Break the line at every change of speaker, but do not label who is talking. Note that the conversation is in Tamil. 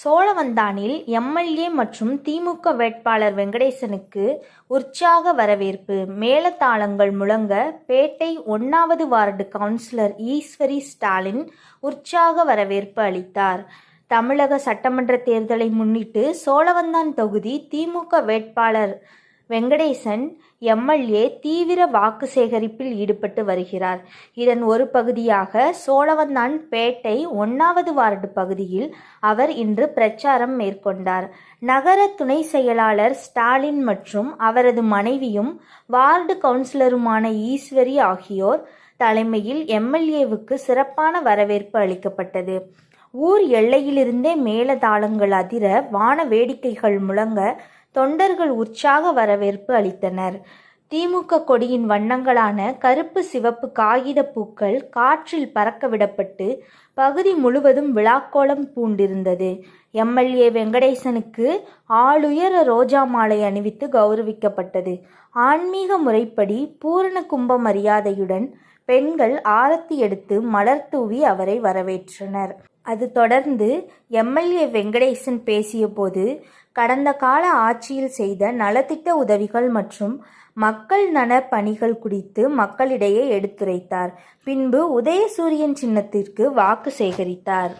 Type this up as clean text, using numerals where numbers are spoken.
சோழவந்தானில் எம்.எல்.ஏ. மற்றும் தி.மு.க. வேட்பாளர் வெங்கடேசனுக்கு உற்சாக வரவேற்பு. மேளதாளங்கள் முழங்க பேட்டை 1வது வார்டு கவுன்சிலர் ஈஸ்வரி ஸ்டாலின் உற்சாக வரவேற்பு அளித்தார். தமிழக சட்டமன்ற தேர்தலை முன்னிட்டு சோழவந்தான் தொகுதி தி.மு.க. வேட்பாளர் வெங்கடேசன் எம்.எல்.ஏ. தீவிர வாக்கு சேகரிப்பில் ஈடுபட்டு வருகிறார். இதன் ஒரு பகுதியாக சோழவந்தான் பேட்டை 1வது வார்டு பகுதியில் அவர் இன்று பிரச்சாரம் மேற்கொண்டார். நகர துணை செயலாளர் ஸ்டாலின் மற்றும் அவரது மனைவியும் வார்டு கவுன்சிலருமான ஈஸ்வரி ஆகியோர் தலைமையில் எம்.எல்.ஏ.வுக்கு சிறப்பான வரவேற்பு அளிக்கப்பட்டது. ஊர் எல்லையிலிருந்தே மேளதாளங்கள் அதிர, வான வேடிக்கைகள் முழங்க தொண்டர்கள் உற்சாக வரவேற்பு அளித்தனர். தி.மு.க. கொடியின் வண்ணங்களான கருப்பு, சிவப்பு காகித பூக்கள் காற்றில் பறக்க விடப்பட்டு பகுதி முழுவதும் விழாக்கோலம் பூண்டிருந்தது. எம்.எல்.ஏ. வெங்கடேசனுக்கு ஆளுயர ரோஜா மாலை அணிவித்து கௌரவிக்கப்பட்டது. ஆன்மீக முறைப்படி பூரண கும்ப மரியாதையுடன் பெண்கள் ஆரத்தி எடுத்து மலர் தூவி அவரை வரவேற்றனர். அது தொடர்ந்து எம்.எல்.ஏ. வெங்கடேசன் பேசியபோது, கடந்த கால ஆட்சியில் செய்த நலத்திட்ட உதவிகள் மற்றும் மக்கள் நல பணிகள் குறித்து மக்களிடையே எடுத்துரைத்தார். பின்பு உதயசூரியன் சின்னத்திற்கு வாக்கு சேகரித்தார்.